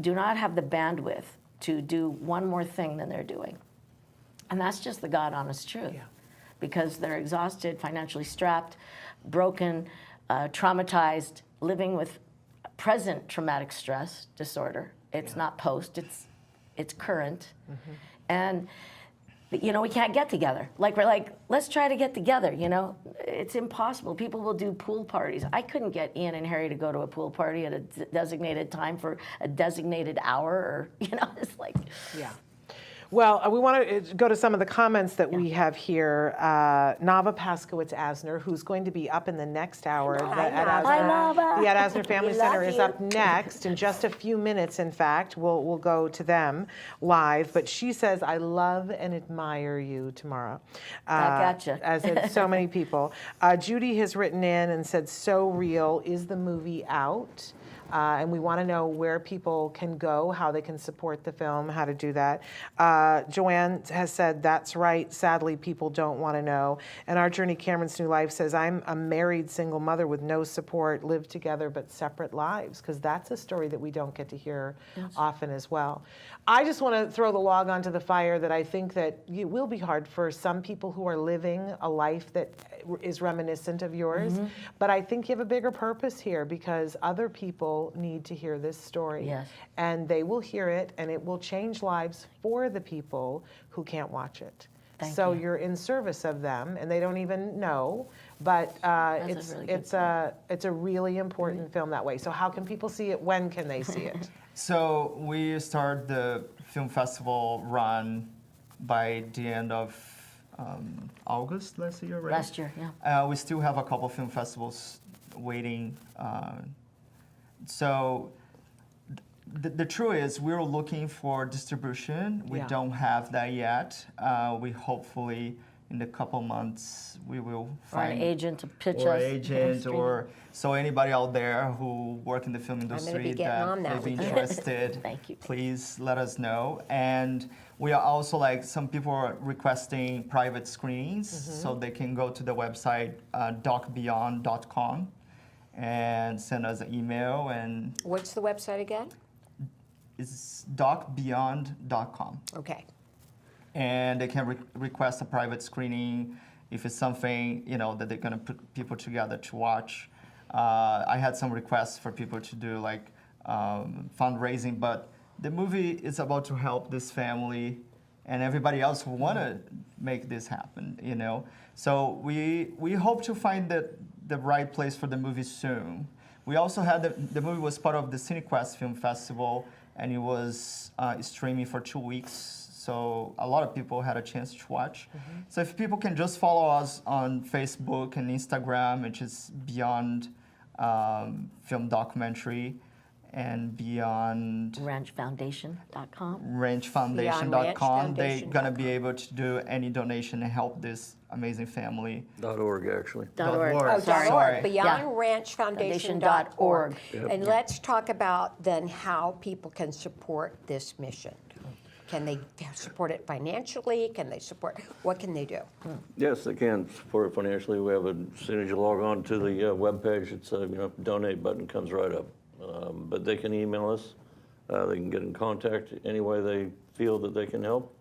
do not have the bandwidth to do one more thing than they're doing. And that's just the God honest truth. Yeah. Because they're exhausted, financially strapped, broken, traumatized, living with present traumatic stress disorder. It's not post, it's current. And we can't get together. Like, we're like, let's try to get together, It's impossible. People will do pool parties. I couldn't get Ian and Harry to go to a pool party at a designated time for a designated hour, or, it's like. Yeah. Well, we want to go to some of the comments that we have here. Nava Paskowitz-Asner, who's going to be up in the next hour. Hi, Nava. The Ed Asner Family Center is up next in just a few minutes, in fact. We'll go to them live. But she says, I love and admire you, Tamara. I gotcha. As in so many people. Judy has written in and said, so real. Is the movie out? And we want to know where people can go, how they can support the film, how to do that. Joanne has said, that's right. Sadly, people don't want to know. And Our Journey, Cameron's New Life says, I'm a married single mother with no support, live together but separate lives, because that's a story that we don't get to hear often as well. I just want to throw the log onto the fire that I think that it will be hard for some people who are living a life that is reminiscent of yours. But I think you have a bigger purpose here, because other people need to hear this story. Yes. And they will hear it, and it will change lives for the people who can't watch it. So you're in service of them, and they don't even know, but it's a really important film that way. So how can people see it? When can they see it? So we start the film festival run by the end of August last year, right? Last year, yeah. We still have a couple film festivals waiting. So the truth is, we're looking for distribution. We don't have that yet. We hopefully, in the couple months, we will find an agent to pitch us. Or agent, or so anybody out there who work in the film industry that may be interested. Thank you. Please let us know. And we are also, like, some people are requesting private screenings, so they can go to the website docbeyond.com and send us an email. And What's the website again? it's docbeyond.com. Okay. And they can request a private screening if it's something that they're gonna put people together to watch. I had some requests for people to do like fundraising, but the movie is about to help this family and everybody else who want to make this happen. So we hope to find the right place for the movie soon. We also had the movie was part of the CineQuest Film Festival, and it was streaming for 2 weeks. So a lot of people had a chance to watch. So if people can just follow us on Facebook and Instagram, which is Beyond Film Documentary, and Beyond ranchfoundation.com. ranchfoundation.com. They're gonna be able to do any donation to help this amazing family. .org, actually. .org. Oh, sorry. .org. BeyondRanchFoundation.org. Yep. And let's talk about then how people can support this mission. Can they support it financially? Can they support, what can they do? Yes, they can support it financially. We have as soon as you log on to the webpage, it's a donate button comes right up. But they can email us. They can get in contact any way they feel that they can help.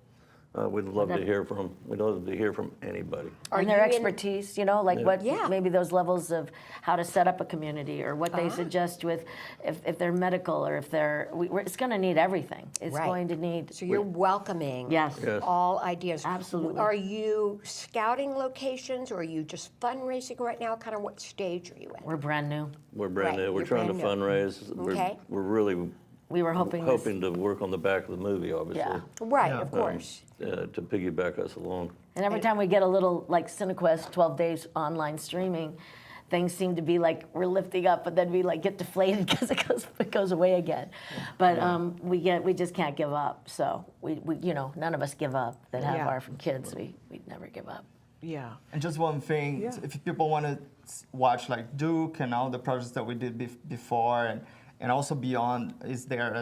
we'd love to hear from. We'd love to hear from anybody. Are and their you in- expertise, you know, like what, Yeah. maybe those levels of how to set up a community or what they suggest with, if they're medical or if they're, it's going to need everything. It's Right. going to need. So you're welcoming Yes. Yes. all ideas. Absolutely. Are you scouting locations, or are you just fundraising right now? Kind of what stage are you in? We're brand new. We're brand Right, new. We're you're trying to brand new. fundraise. Okay. We're really We were hoping to work on the back of the movie, obviously. Yeah. Right, of course. To piggyback us along. And every time we get a little, like Cinequest 12 days online streaming, things seem to be like we're lifting up, but then we like get deflated because it goes away again. But we just can't give up. So we you know, none of us give up that have Yeah. our kids. We never give up. Yeah. And just one thing, if people want to watch like Duke and all the projects that we did before, and also beyond, is there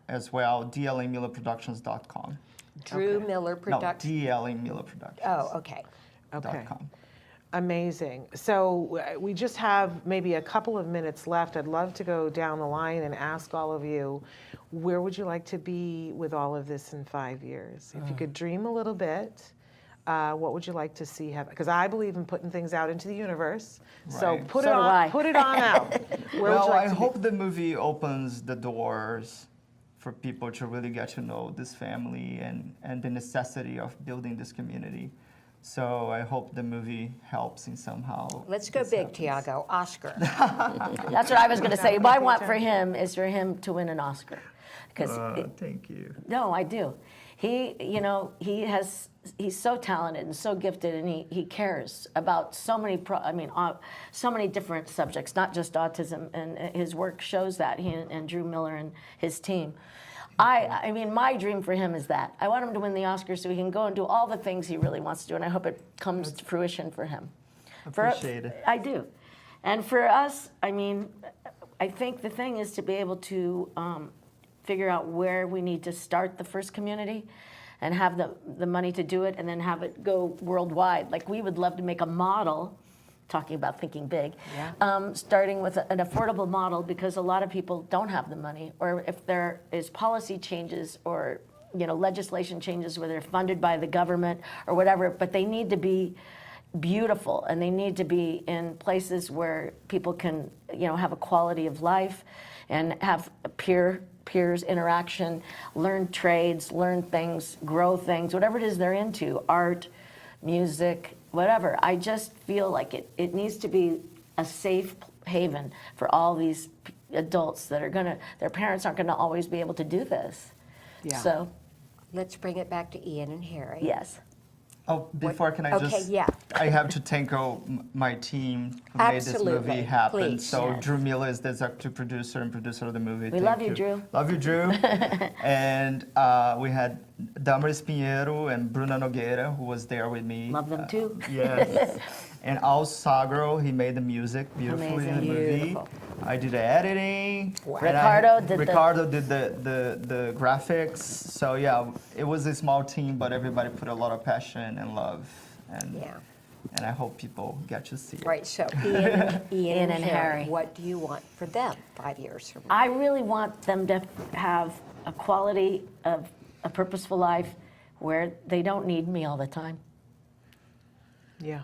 as well, dlamillerproductions.com. Drew Miller No, Productions. dlamillerproductions.com. Oh, okay. Okay. Amazing. So we just have maybe a couple of minutes left. I'd love to go down the line and ask all of you, where would you like to be with all of this in 5 years? If you could dream a little bit, what would you like to see happen? Because I believe in putting things out into the universe. So Right. put So it do on. I. Put it on out. Where would Well, you like I to be? hope the movie opens the doors for people to really get to know this family and the necessity of building this community. So I hope the movie helps in somehow. Let's go this big, happens. Thiago. Oscar. That's what I was going to say. What I want for him is for him to win an Oscar. Because Thank you. no, I do. He, you know, he's so talented and so gifted, and he cares about so many, so many different subjects, not just autism. And his work shows that. He and Drew Miller and his team. I mean, my dream for him is that I want him to win the Oscar so he can go and do all the things he really wants to do, and I hope it comes to fruition for him. Appreciate it. I do, and for us, I mean, I think the thing is to be able to figure out where we need to start the first community and have the money to do it and then have it go worldwide. Like we would love to make a model, talking about thinking big, starting with an affordable model because a lot of people don't have the money, or if there is policy changes or legislation changes where they're funded by the government or whatever, but they need to be beautiful and they need to be in places where people can have a quality of life and have peers interaction, learn trades, learn things, grow things, whatever it is they're into, art, music, whatever. I just feel like it needs to be a safe haven for all these adults that are their parents aren't gonna always be able to do this. Yeah. So, Let's bring it back to Ian and Harry. yes. Oh, before can I Okay, just? yeah. I have to thank my team who made this Absolutely, movie happen. please. So Yes. Drew Miller is the executive producer and producer of the movie. We Thank love you, Drew. Love you, Drew. And we had Damaris Pinheiro and Bruna Nogueira, who was there with me. Love them too. Yes. And Alspaugh-Jackson, he made the music beautifully in the movie. Beautiful. I did the editing. and Ricardo did the graphics. So yeah, it was a small team, but everybody put a lot of passion and love. And Yeah. and I hope people get to see it. Right, so Ian and Harry. what do you want for them 5 years from now? I really want them to have a quality of a purposeful life where they don't need me all the time. Yeah.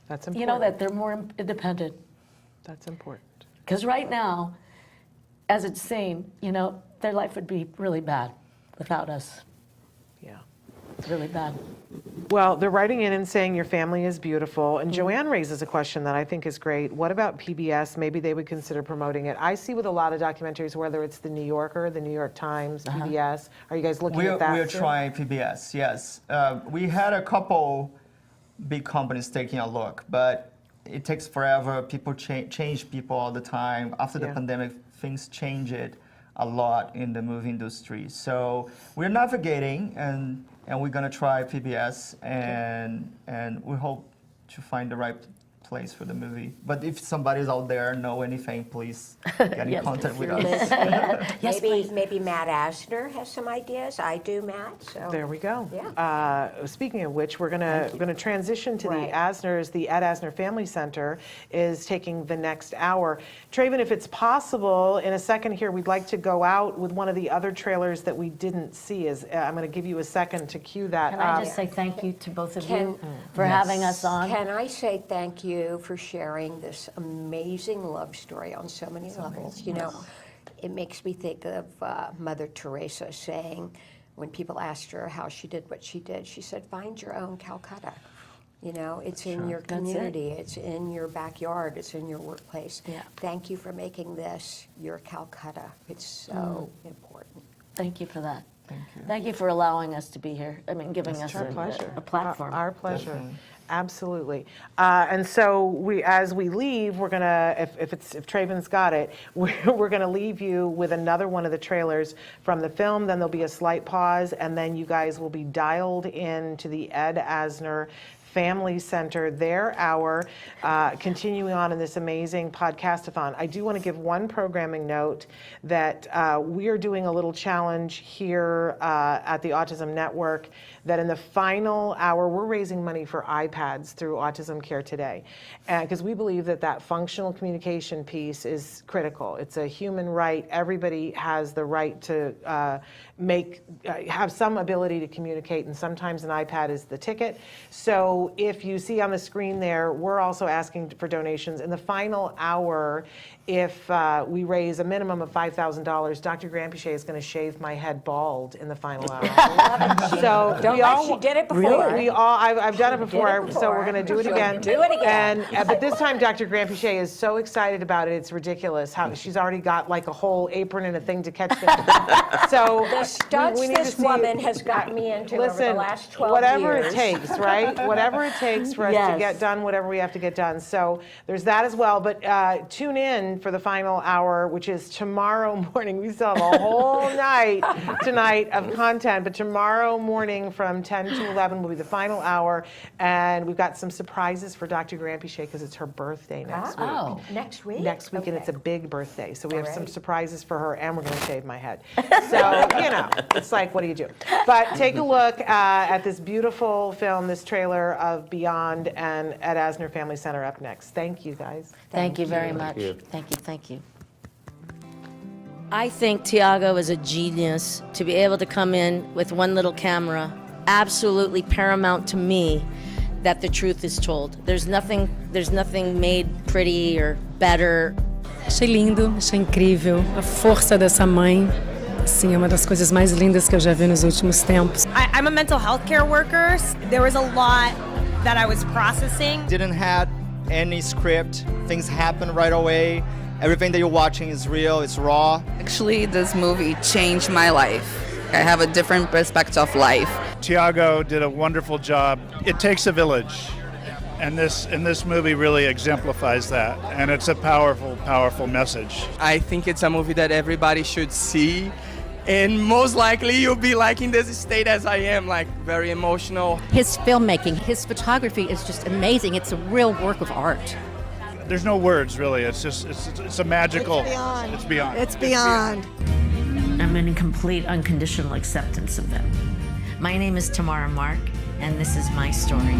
That's important. You know, that they're more independent. That's important. Because right now, as it's seen, their life would be really bad without us. Yeah. It's really bad. Well, they're writing in and saying your family is beautiful. And Joanne raises a question that I think is great. What about PBS? Maybe they would consider promoting it. I see with a lot of documentaries, whether it's the New Yorker, the New York Times, PBS. Are you guys looking at that? We're too? trying PBS, yes. We had a couple big companies taking a look, but it takes forever. People change people all the time. After the Yeah. pandemic, things changed a lot in the movie industry. So we're navigating, and we're gonna try PBS, and we hope to find the right place for the movie. But if somebody's out there know anything, please get in contact with us. Yes, please. Maybe Matt Asner has some ideas. I do, Matt. So There we go. Yeah. Speaking of which, we're gonna transition to Right. the Asners. The Ed Asner Family Center is taking the next hour. Traven, if it's possible, in a second here, we'd like to go out with one of the other trailers that we didn't see. I'm going to give you a second to cue that Can up. I just say thank you to both of Can- you for having us on? Can I say thank you for sharing this amazing love story on so many levels? You know, it makes me think of Mother Teresa saying, when people asked her how she did what she did, she said, find your own Calcutta. You know, it's in your community, it's in your backyard, it's in your workplace. Yeah. Thank you for making this your Calcutta. It's so important. Thank you for that. Thank you for allowing us to be here. I mean, giving us Our pleasure. a platform. Our pleasure. Absolutely. And so as we leave, we're gonna, if Traven's got it, we're gonna leave you with another one of the trailers from the film. Then there'll be a slight pause, and then you guys will be dialed in to the Ed Asner Family Center, their hour, continuing on in this amazing podcastathon. I do want to give one programming note that we are doing a little challenge here at the Autism Network, that in the final hour, we're raising money for iPads through Autism Care Today, because we believe that functional communication piece is critical. It's a human right. Everybody has the right to have some ability to communicate, and sometimes an iPad is the ticket. So if you see on the screen there, we're also asking for donations. In the final hour, if we raise a minimum of $5,000, Dr. Granpeesheh is going to shave my head bald in the final hour. So Don't let she did it before. I've done it before, it so we're before. going to do it She'll again. do it again. But this time, Dr. Granpeesheh is so excited about it, it's ridiculous. How she's already got like a whole apron and a thing to catch them. So The stunts we need to this see- woman has gotten me into over Listen, the last 12 whatever years. it takes, right? Whatever it takes for us to Yes. get done whatever we have to get done. So there's that as well. But tune in for the final hour, which is tomorrow morning. We still have a whole night tonight of content, but tomorrow morning from 10 to 11 will be the final hour. And we've got some surprises for Dr. Granpeesheh because it's her birthday next week. Oh. Next week? Next week, and Okay. it's a big birthday. So we have some Alright. surprises for her, and we're going to shave my head. So, you know, it's like, what do you do? But take a look at this beautiful film, this trailer of Beyond, and Ed Asner Family Center up next. Thank you, guys. Thank you very much. you. Thank you, thank you. I think Thiago is a genius to be able to come in with one little camera. Absolutely paramount to me that the truth is told. There's nothing made pretty or better. Achei lindo, achei incrível. A força dessa mãe, assim, é uma das coisas mais lindas que eu já vi nos últimos tempos. I'm a mental health care worker. There was a lot that I was processing. Didn't have any script. Things happen right away. Everything that you're watching is real, it's raw. Actually, this movie changed my life. I have a different perspective of life. Thiago did a wonderful job. It takes a village, and this movie really exemplifies that. And it's a powerful, powerful message. I think it's a movie that everybody should see, and most likely you'll be like in this state as I am, like very emotional. His filmmaking, his photography is just amazing. It's a real work of art. There's no words, really. It's just, it's a magical. It's beyond. It's beyond. I'm in complete unconditional acceptance of them. My name is Tamara Mark, and this is my story.